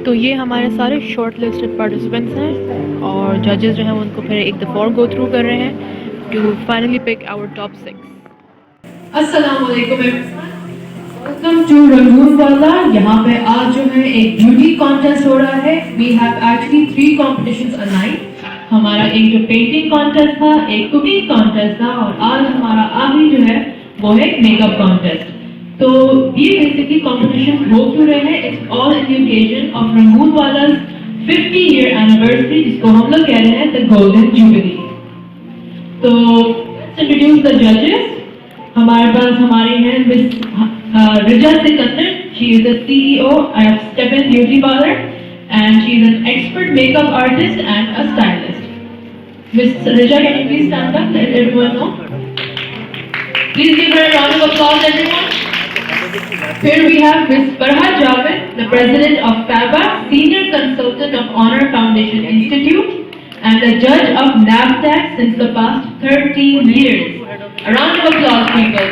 तो ये हमारे सारे शॉर्ट लिस्टेड पार्टिसिपेंट्स हैं और जजेस जो हैं उनको फिर एक दफ़ा और गो थ्रू कर रहे हैं to finally pick our top 6। अस्सलाम वालेकुम वेलकम टू रंगून वाला। यहाँ पे आज जो है एक ब्यूटी कॉन्टेस्ट हो रहा है। We have actually 3 competitions align. हमारा एक जो पेंटिंग कॉन्टेस्ट था, एक कुकिंग कॉन्टेस्ट था और आज हमारा आखिरी जो है वो है मेकअप कॉन्टेस्ट। तो ये बेसिकली कॉम्पिटिशन हो क्यों रहे हैं? It's all in the occasion of Rangoon वाला 50 ईयर एनिवर्सरी, जिसको हम लोग कह रहे हैं द गोल्डन जुबली। तो लेट्स इंट्रोड्यूस द जजेस। हमारे पास हमारी हैं miss Riza Sikandar. She is the CEO of Stephan beauty parlour and she is an expert makeup artist and a stylist. Miss Rija, can you please stand up? Let everyone know. Please give her a round of applause, everyone. Here we have Miss Farha Javed, the president of FABA, senior consultant of Honor Foundation Institute, and a judge of NABTAC since the past 13 years. A round of applause, people.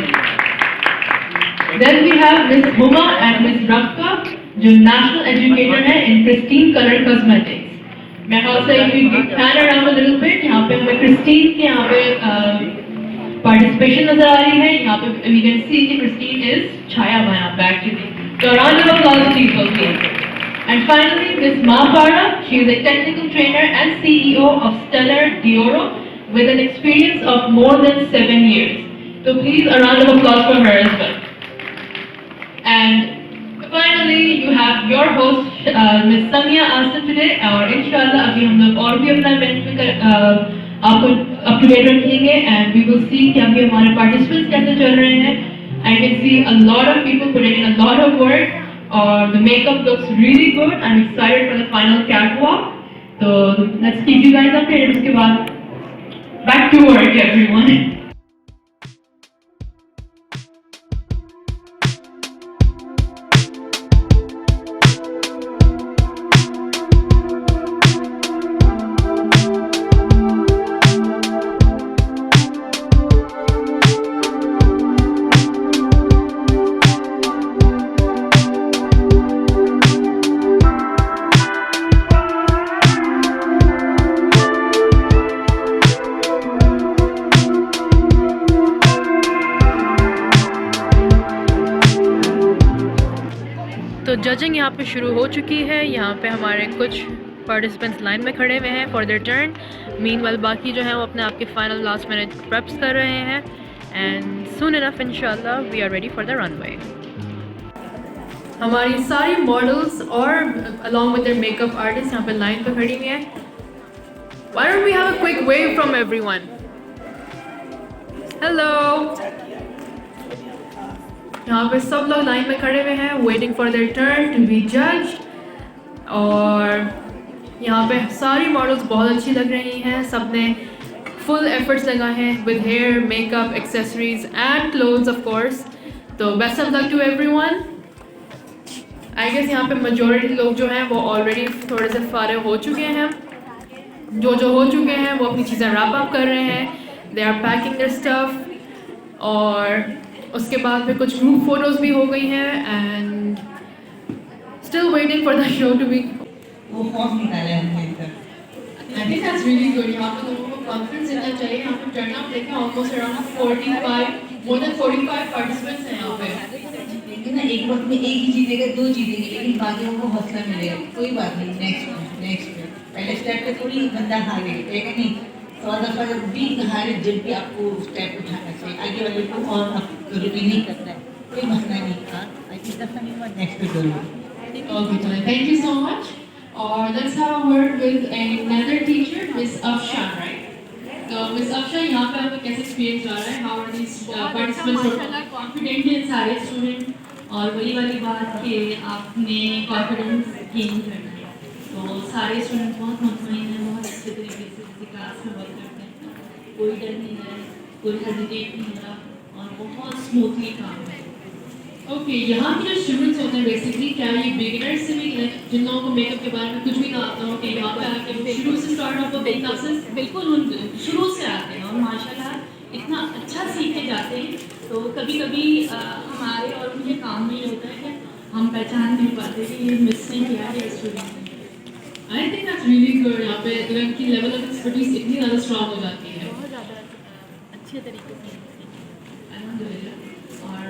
Then we have Miss Huma and Miss Rafka, जो national educator है in Pristine Color Cosmetics. मैं also if you pan around a little bit, यहाँ पे हमें Pristine के यहाँ पे participation नजर आ रही है। यहाँ पे we can see कि Pristine is Chhaya Maya actually. So round of applause people please. And finally Miss Mahapara, she is a technical trainer and CEO of Stellar Dioro with an experience of more than 7 years. So please a round of applause for her as well. And finally, you have your host, Miss Samia Asif today, और इंशाल्लाह अभी हम लोग और भी अपना event में आपको अप टू डेट रखेंगे and we will see कि अभी हमारे participants कैसे चल रहे हैं. I can see a lot of people putting in a lot of work. The makeup looks really good. I'm excited for the final catwalk. So let's keep you guys updated. उसके बाद back to work, everyone. तो judging यहाँ पे शुरू हो चुकी है। यहाँ पे हमारे कुछ पार्टिसिपेंट्स लाइन में खड़े हुए हैं फॉर देयर टर्न। मीनवाइल बाकी जो हैं वो अपने आप के फाइनल लास्ट मिनट प्रेप्स कर रहे हैं एंड सून इनफ इंशाल्लाह we are ready for the runway. हमारी सारी मॉडल्स और along with their makeup artist यहाँ पे लाइन पे खड़ी हुई हैं। Why don't we have a quick wave from everyone? Hello. यहाँ पे सब लोग लाइन में खड़े हुए हैं waiting for their turn to be जज। और यहाँ पे सारी मॉडल्स बहुत अच्छी लग रही हैं। सब ने फुल एफर्ट्स लगाए हैं with hair, makeup, accessories and clothes of course. तो best of luck to everyone. I guess यहाँ पे मेजॉरिटी लोग जो हैं वो ऑलरेडी थोड़े से फारे हो चुके हैं। जो हो चुके हैं वो अपनी चीज़ें रैप अप कर रहे हैं। They are packing their stuff. और उसके बाद में कुछ ग्रुप फोटोज़ भी हो गई हैं and still waiting for the show to be. वो फॉर्म निकाला है हमने इधर। I think that's really good. यहाँ पे लोगों को कॉन्फिडेंस देना चाहिए। यहाँ पे टर्नआउट देखें almost around 45 more than 45 participants हैं यहाँ पे। लेकिन ना एक वक्त में एक ही जीतेगा, 2 जीतेंगे, लेकिन बाकियों को हौसला मिलेगा। कोई बात नहीं, नेक्स्ट में पहले स्टेप पे थोड़ी बंदा हारेगा नहीं। 100 दफ़ा जब भी हारे जब भी आपको स्टेप उठाना चाहिए। आगे वाले को और जरूरी नहीं करना है, कोई मसला नहीं। आई थिंक दफ़ा नहीं हुआ, नेक्स्ट पे जरूर। Okay, thank you so much. Or let's have a word with another teacher, Miss Afshan, right? तो मिस अफशा, यहाँ पे आपका कैसे एक्सपीरियंस रहा है? How are these participants confident हैं सारे स्टूडेंट? और वही वाली बात कि आपने कॉन्फिडेंस गेन करना है, तो सारे स्टूडेंट बहुत मुतमईन हैं, बहुत अच्छे तरीके से किसी क्लास में वर्क करते हैं, कोई डर नहीं है, कोई हेजिटेट नहीं हो रहा और बहुत स्मूथली काम है। ओके, यहाँ के जो स्टूडेंट्स होते हैं बेसिकली, क्या ये बिगिनर्स से भी, जिन लोगों को मेकअप के बारे में कुछ भी ना आता हो, कि यहाँ पे आके वो शुरू से स्टार्ट ऑफ द क्लासेस बिल्कुल उन शुरू से आते हैं और माशाल्लाह इतना अच्छा सीख के जाते हैं। तो कभी कभी हमारे और उनके काम में ये होता है कि हम पहचान नहीं पाते कि ये मिस नहीं किया है student. I think that's really good. यहाँ पे इनकी लेवल ऑफ एक्सपर्टीज इतनी ज़्यादा स्ट्रॉन्ग हो जाती है, बहुत ज़्यादा अच्छे तरीके से अल्हम्दुलिल्लाह। और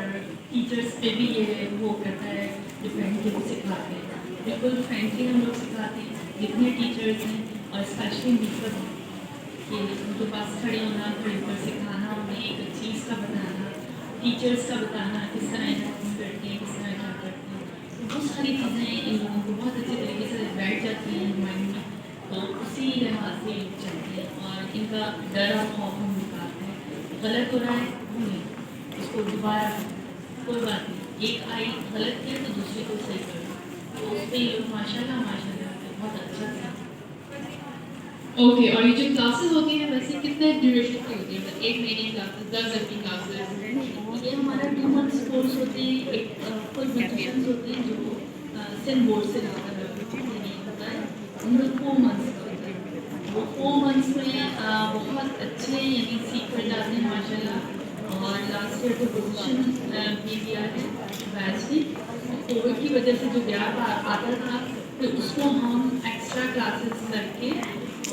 टीचर्स पे भी ये वो करता है, डिफरेंट लोग सिखाते हैं, बिल्कुल फ्रेंडली हम लोग सिखाते हैं जितने टीचर्स हैं, और स्पेशली मीकर कि उनके पास खड़े होना, खड़े होकर सिखाना, उन्हें एक चीज़ का बताना, टीचर्स का बताना, किस तरह इन्फॉर्म करते हैं, किस तरह क्या करते हैं, तो बहुत सारी चीज़ें इन लोगों को बहुत अच्छे तरीके से बैठ जाती हैं माइंड में। तो उसी लिहाज से लोग चलते हैं और इनका डर और खौफ हम निकालते हैं। गलत हो रहा है उसको दोबारा, कोई बात नहीं, एक आई गलत किया तो दूसरे को सही करो, तो उस पर ये लोग माशाल्लाह माशाल्लाह बहुत अच्छा था। ओके, और ये जो क्लासेस होती हैं वैसे कितने ड्यूरेशन की होती है? मतलब 1 महीने की क्लासेस, 10 दिन की क्लासेस? ये हमारा 2 मंथ्स कोर्स होते हैं, एक फुल वेकेशंस होते हैं जो सिंध बोर्ड से ज़्यादा नहीं होता है, उनमें 4 मंथ्स का होता है। वो 4 मंथ्स में बहुत अच्छे यानी सीख कर जाते हैं माशाल्लाह। और लास्ट ईयर को पोजीशन भी दिया है बैच की। कोविड की वजह से जो गैप आता था, तो उसको हम एक्स्ट्रा क्लासेस करके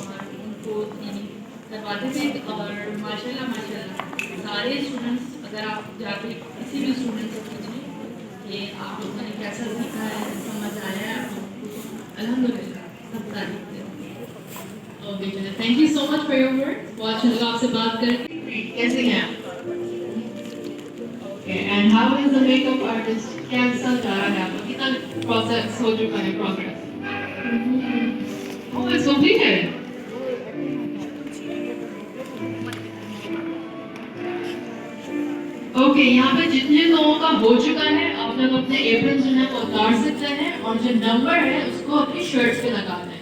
और उनको यानी करवाते थे। और माशाल्लाह माशाल्लाह सारे स्टूडेंट्स, अगर आप जाके किसी भी स्टूडेंट से पूछें कि आप लोगों ने कैसा सीखा है, समझ आया है आप लोगों को, अल्हम्दुलिल्लाह सब तारीफ करें। ओके चलिए, thank you so much for your words. बहुत अच्छा लगा आपसे बात करके। कैसे हैं आप? Okay, and how is the makeup artist? कैसा जा रहा है आपका? कितना प्रोसेस हो चुका है? Progress oh it's completed. Okay, यहाँ पे जितने लोगों का हो चुका है, आप लोग अपने एप्रन जो है वो उतार सकते हैं और जो नंबर है उसको अपनी शर्ट्स पे लगाना है।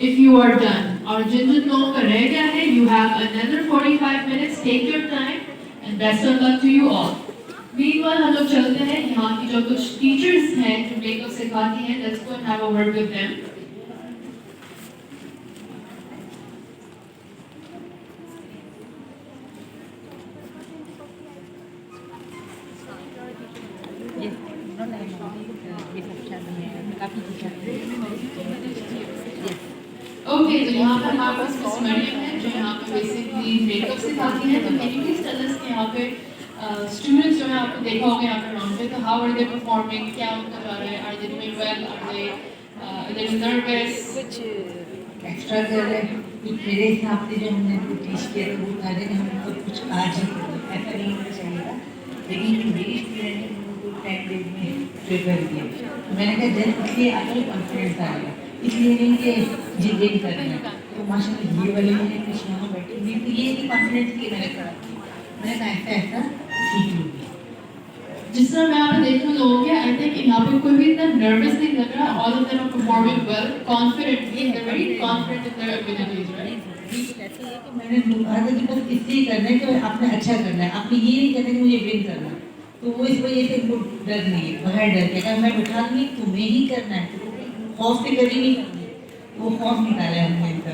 इफ यू आर डन, और जिन जिन लोगों का रह गया है, you have another 45 minutes, take your time and best of luck to you all. Meanwhile हम लोग चलते हैं, यहाँ की जो कुछ टीचर्स हैं जो मेकअप सिखाती हैं, let's go and have a word with them. Okay, तो यहाँ पर हमारे पास मिस मरियम है जो यहाँ पे बेसिकली मेकअप सिखाती हैं। तो can you please tell us कि यहाँ पे स्टूडेंट्स जो है आपने देखा होगा यहाँ पे राउंड पे, तो हाउ आर दे परफॉर्मिंग, क्या उनका जा रहा है, are they doing well, are they nervous? कुछ एक्स्ट्रा कर रहे हैं, कुछ मेरे हिसाब से जो हमने टीच किया था वो था कि हम सब कुछ आज ही करें, ऐसा नहीं होना चाहिए था। लेकिन मेरी स्टूडेंट ने उनको 10 डेज में प्रिपेयर किया, तो मैंने कहा जब इसलिए आपको कॉन्फिडेंस आएगा, इसलिए नहीं कि जी गेन करना है। तो माशाल्लाह ये वाले मैंने कुछ यहाँ बैठी हुई तो ये नहीं कॉन्फिडेंस के मैंने करा, मैंने कहा ऐसा ऐसा सीख लूँगी। जिस तरह मैं यहाँ पे देख रही हूँ लोगों के, आई थिंक यहाँ पे कोई भी इतना नर्वस नहीं लग रहा, all of them are performing well, confidently, they are very confident in their abilities, right? ऐसे है कि मैंने कहा था कि बस इसलिए करना है कि आपने अच्छा करना है, आपने ये नहीं करना कि मुझे विन करना है। तो वो इस वजह से वो डर नहीं है, बगैर डर के अगर मैं बिठा दूँगी तुम्हें ही करना है, तो खौफ से कभी नहीं करनी, वो खौफ निकाला है हमने इनका।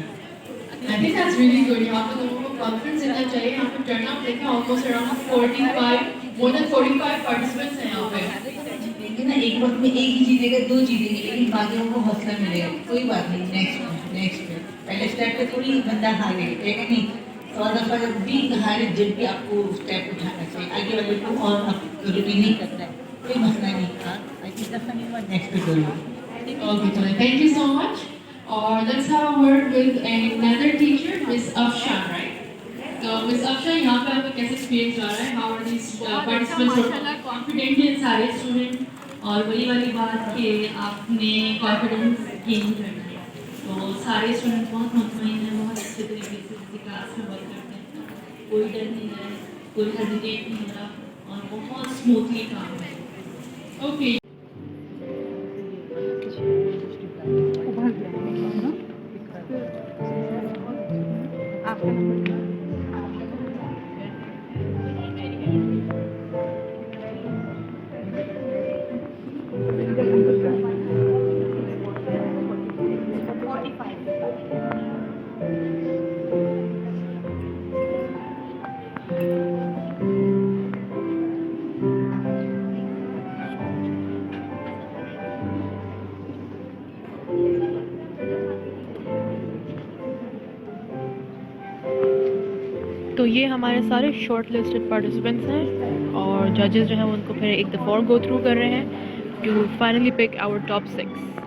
आई थिंक दैट्स रियली गुड। यहाँ पे लोगों को कॉन्फिडेंस देना चाहिए। यहाँ पे टर्नआउट देखें, almost around 45, more than 45 participants हैं यहाँ पे। जीतेंगे ना, एक वक्त में एक ही जीतेगा, 2 जीतेंगे, लेकिन बाकियों को हौसला मिलेगा, कोई बात नहीं, नेक्स्ट में पहले स्टेप पे थोड़ी बंदा हारे, कहेगा नहीं 100 दफा जब भी हारे, जब भी आपको स्टेप उठाना चाहिए, आगे वाले को और आप रिपीट नहीं करना है, कोई मसला नहीं। इस दफा नहीं हुआ, नेक्स्ट पे करो। ओके चलिए, थैंक यू सो मच। और let's have a word with another teacher, miss Afsha, right? तो मिस अफशा, यहाँ पे आपका कैसे एक्सपीरियंस रहा है? How are these participants confident हैं सारे स्टूडेंट? और वही वाली बात कि आपने कॉन्फिडेंस गेन करना है, तो सारे स्टूडेंट बहुत मुतमईन हैं, बहुत अच्छे तरीके से किसी क्लास में वर्क करते हैं, कोई डर नहीं है, कोई हेजिटेट नहीं हो रहा और बहुत स्मूथली काम है। ओके तो ये हमारे सारे शॉर्ट लिस्टेड पार्टिसिपेंट्स हैं और जजेस जो हैं उनको फिर एक दफ़ा और गो थ्रू कर रहे हैं to finally pick our top 6।